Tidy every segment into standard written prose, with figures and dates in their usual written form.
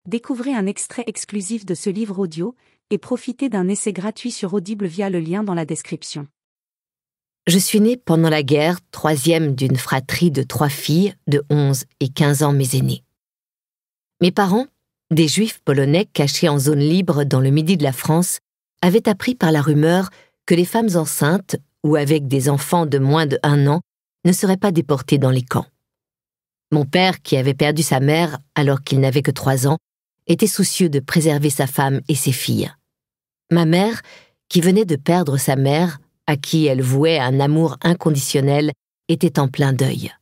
Découvrez un extrait exclusif de ce livre audio et profitez d'un essai gratuit sur Audible via le lien dans la description. Je suis née pendant la guerre, troisième d'une fratrie de 3 filles de 11 et 15 ans mes aînées. Mes parents, des juifs polonais cachés en zone libre dans le midi de la France, avaient appris par la rumeur que les femmes enceintes ou avec des enfants de moins de 1 an ne seraient pas déportées dans les camps. Mon père, qui avait perdu sa mère alors qu'il n'avait que 3 ans, était soucieux de préserver sa femme et ses filles. Ma mère, qui venait de perdre sa mère, à qui elle vouait un amour inconditionnel, était en plein deuil.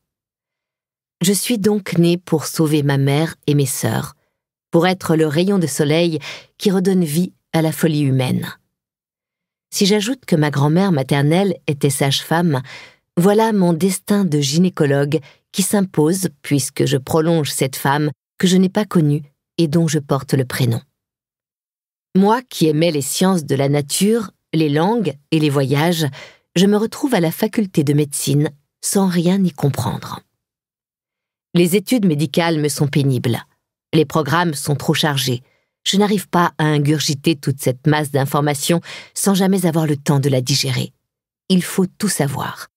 Je suis donc née pour sauver ma mère et mes sœurs, pour être le rayon de soleil qui redonne vie à la folie humaine. Si j'ajoute que ma grand-mère maternelle était sage-femme, voilà mon destin de gynécologue qui s'impose puisque je prolonge cette femme que je n'ai pas connue et dont je porte le prénom. Moi qui aimais les sciences de la nature, les langues et les voyages, je me retrouve à la faculté de médecine sans rien y comprendre. Les études médicales me sont pénibles. Les programmes sont trop chargés. Je n'arrive pas à ingurgiter toute cette masse d'informations sans jamais avoir le temps de la digérer. Il faut tout savoir.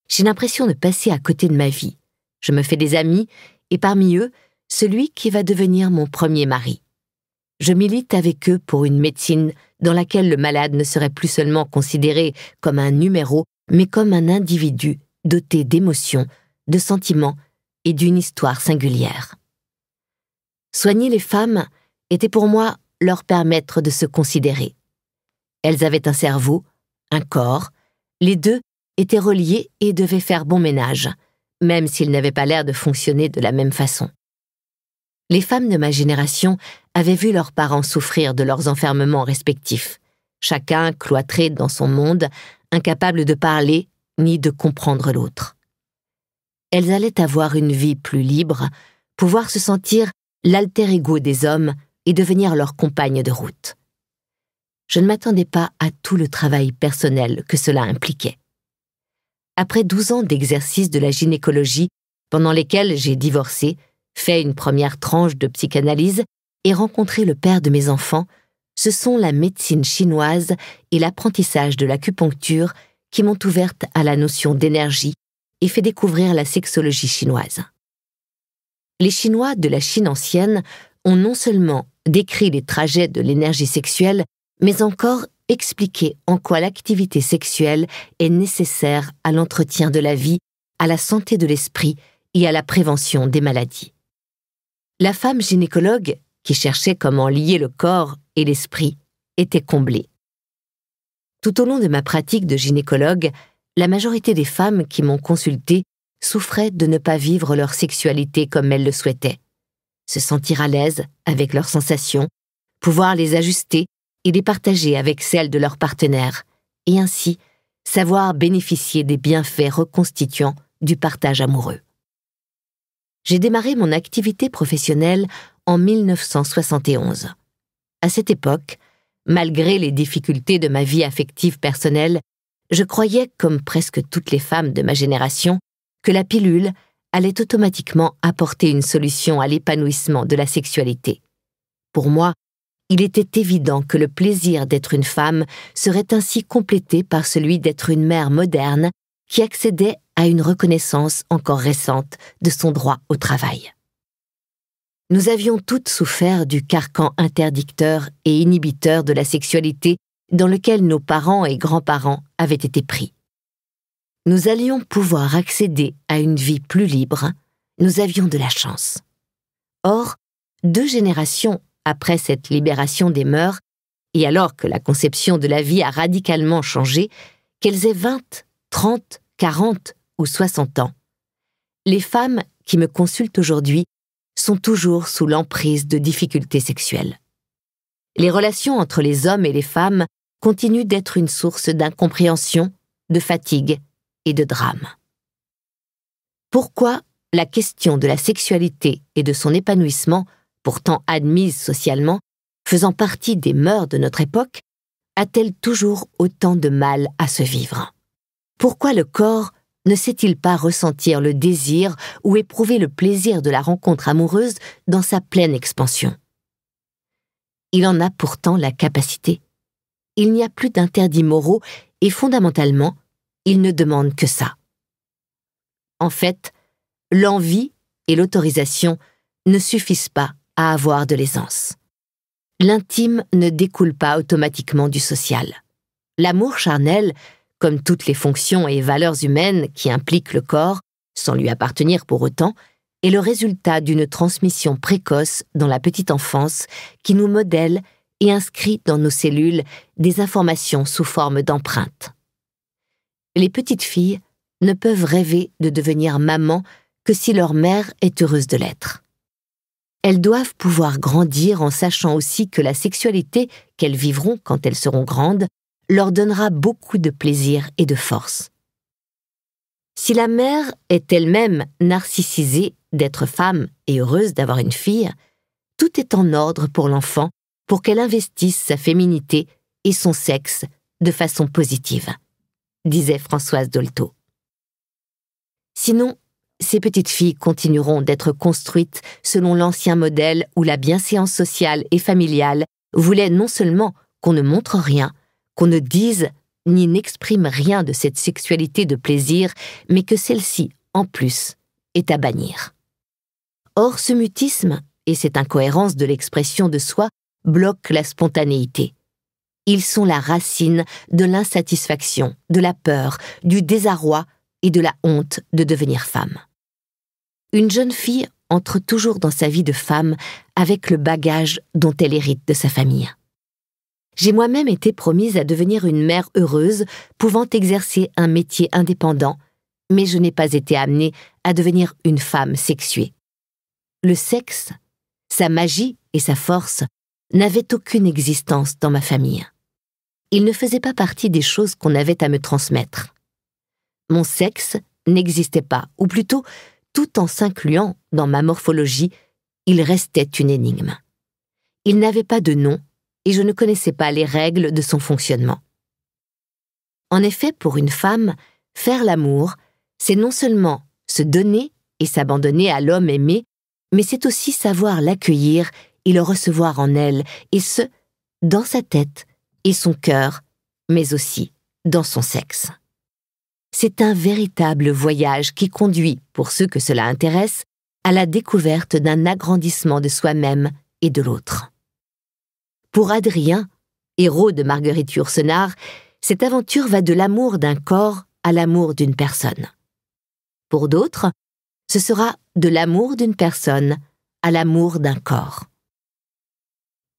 J'ai l'impression de passer à côté de ma vie. Je me fais des amis, et parmi eux, celui qui va devenir mon premier mari. Je milite avec eux pour une médecine dans laquelle le malade ne serait plus seulement considéré comme un numéro, mais comme un individu doté d'émotions, de sentiments et d'une histoire singulière. Soigner les femmes était pour moi leur permettre de se considérer. Elles avaient un cerveau, un corps, les deux étaient reliés et devaient faire bon ménage, même s'ils n'avaient pas l'air de fonctionner de la même façon. Les femmes de ma génération avaient vu leurs parents souffrir de leurs enfermements respectifs, chacun cloîtré dans son monde, incapable de parler ni de comprendre l'autre. Elles allaient avoir une vie plus libre, pouvoir se sentir l'alter ego des hommes et devenir leurs compagnes de route. Je ne m'attendais pas à tout le travail personnel que cela impliquait. Après 12 ans d'exercice de la gynécologie, pendant lesquels j'ai divorcé, fait une première tranche de psychanalyse et rencontré le père de mes enfants, ce sont la médecine chinoise et l'apprentissage de l'acupuncture qui m'ont ouverte à la notion d'énergie et fait découvrir la sexologie chinoise. Les Chinois de la Chine ancienne ont non seulement décrit les trajets de l'énergie sexuelle, mais encore expliqué en quoi l'activité sexuelle est nécessaire à l'entretien de la vie, à la santé de l'esprit et à la prévention des maladies. La femme gynécologue, qui cherchait comment lier le corps et l'esprit, était comblée. Tout au long de ma pratique de gynécologue, la majorité des femmes qui m'ont consultée souffraient de ne pas vivre leur sexualité comme elles le souhaitaient, se sentir à l'aise avec leurs sensations, pouvoir les ajuster et les partager avec celles de leurs partenaires, et ainsi savoir bénéficier des bienfaits reconstituants du partage amoureux. J'ai démarré mon activité professionnelle en 1971. À cette époque, malgré les difficultés de ma vie affective personnelle, je croyais, comme presque toutes les femmes de ma génération, que la pilule allait automatiquement apporter une solution à l'épanouissement de la sexualité. Pour moi, il était évident que le plaisir d'être une femme serait ainsi complété par celui d'être une mère moderne qui accédait à une reconnaissance encore récente de son droit au travail. Nous avions toutes souffert du carcan interdicteur et inhibiteur de la sexualité dans lequel nos parents et grands-parents avaient été pris. Nous allions pouvoir accéder à une vie plus libre, nous avions de la chance. Or, 2 générations après cette libération des mœurs, et alors que la conception de la vie a radicalement changé, qu'elles aient 20, 30, 40 ou 60 ans, les femmes qui me consultent aujourd'hui sont toujours sous l'emprise de difficultés sexuelles. Les relations entre les hommes et les femmes continuent d'être une source d'incompréhension, de fatigue et de drame. Pourquoi la question de la sexualité et de son épanouissement, pourtant admise socialement, faisant partie des mœurs de notre époque, a-t-elle toujours autant de mal à se vivre? Pourquoi le corps ne sait-il pas ressentir le désir ou éprouver le plaisir de la rencontre amoureuse dans sa pleine expansion? Il en a pourtant la capacité. Il n'y a plus d'interdits moraux et fondamentalement, il ne demande que ça. En fait, l'envie et l'autorisation ne suffisent pas à avoir de l'aisance. L'intime ne découle pas automatiquement du social. L'amour charnel, comme toutes les fonctions et valeurs humaines qui impliquent le corps, sans lui appartenir pour autant, est le résultat d'une transmission précoce dans la petite enfance qui nous modèle et inscrit dans nos cellules des informations sous forme d'empreintes. Les petites filles ne peuvent rêver de devenir maman que si leur mère est heureuse de l'être. Elles doivent pouvoir grandir en sachant aussi que la sexualité qu'elles vivront quand elles seront grandes leur donnera beaucoup de plaisir et de force. Si la mère est elle-même narcissisée d'être femme et heureuse d'avoir une fille, tout est en ordre pour l'enfant pour qu'elle investisse sa féminité et son sexe de façon positive, disait Françoise Dolto. Sinon, ces petites filles continueront d'être construites selon l'ancien modèle où la bienséance sociale et familiale voulait non seulement qu'on ne montre rien, qu'on ne dise ni n'exprime rien de cette sexualité de plaisir, mais que celle-ci, en plus, est à bannir. Or, ce mutisme et cette incohérence de l'expression de soi bloquent la spontanéité. Ils sont la racine de l'insatisfaction, de la peur, du désarroi et de la honte de devenir femme. Une jeune fille entre toujours dans sa vie de femme avec le bagage dont elle hérite de sa famille. J'ai moi-même été promise à devenir une mère heureuse, pouvant exercer un métier indépendant, mais je n'ai pas été amenée à devenir une femme sexuée. Le sexe, sa magie et sa force n'avaient aucune existence dans ma famille. Il ne faisait pas partie des choses qu'on avait à me transmettre. Mon sexe n'existait pas, ou plutôt, tout en s'incluant dans ma morphologie, il restait une énigme. Il n'avait pas de nom, et je ne connaissais pas les règles de son fonctionnement. En effet, pour une femme, faire l'amour, c'est non seulement se donner et s'abandonner à l'homme aimé, mais c'est aussi savoir l'accueillir et le recevoir en elle, et ce, dans sa tête et son cœur, mais aussi dans son sexe. C'est un véritable voyage qui conduit, pour ceux que cela intéresse, à la découverte d'un agrandissement de soi-même et de l'autre. Pour Adrien, héros de Marguerite Yourcenar, cette aventure va de l'amour d'un corps à l'amour d'une personne. Pour d'autres, ce sera de l'amour d'une personne à l'amour d'un corps.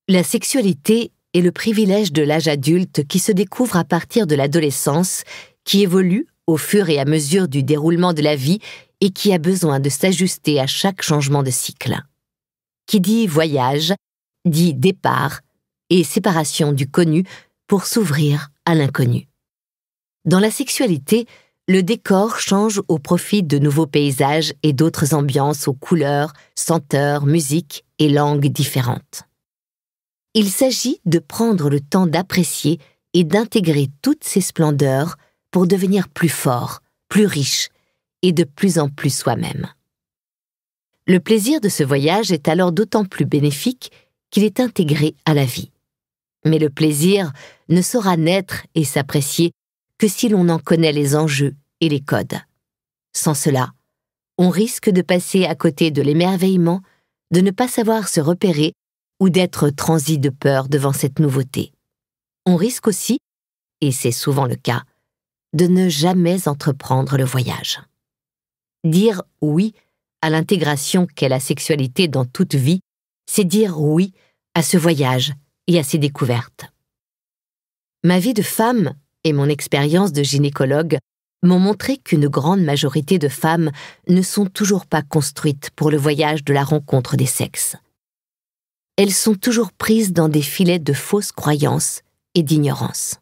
La sexualité est le privilège de l'âge adulte qui se découvre à partir de l'adolescence, qui évolue au fur et à mesure du déroulement de la vie et qui a besoin de s'ajuster à chaque changement de cycle. Qui dit voyage, dit départ et séparation du connu pour s'ouvrir à l'inconnu. Dans la sexualité, le décor change au profit de nouveaux paysages et d'autres ambiances aux couleurs, senteurs, musiques et langues différentes. Il s'agit de prendre le temps d'apprécier et d'intégrer toutes ces splendeurs pour devenir plus fort, plus riche et de plus en plus soi-même. Le plaisir de ce voyage est alors d'autant plus bénéfique qu'il est intégré à la vie. Mais le plaisir ne saura naître et s'apprécier que si l'on en connaît les enjeux et les codes. Sans cela, on risque de passer à côté de l'émerveillement, de ne pas savoir se repérer ou d'être transi de peur devant cette nouveauté. On risque aussi, et c'est souvent le cas, de ne jamais entreprendre le voyage. Dire oui à l'intégration qu'est la sexualité dans toute vie, c'est dire oui à ce voyage et à ses découvertes. Ma vie de femme et mon expérience de gynécologue m'ont montré qu'une grande majorité de femmes ne sont toujours pas construites pour le voyage de la rencontre des sexes. Elles sont toujours prises dans des filets de fausses croyances et d'ignorance.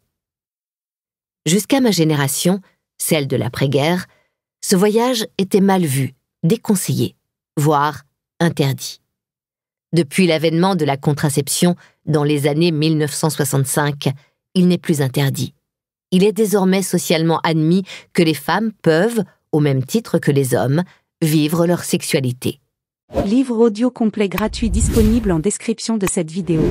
Jusqu'à ma génération, celle de l'après-guerre, ce voyage était mal vu, déconseillé, voire interdit. Depuis l'avènement de la contraception dans les années 1965, il n'est plus interdit. Il est désormais socialement admis que les femmes peuvent, au même titre que les hommes, vivre leur sexualité. Livre audio complet gratuit disponible en description de cette vidéo.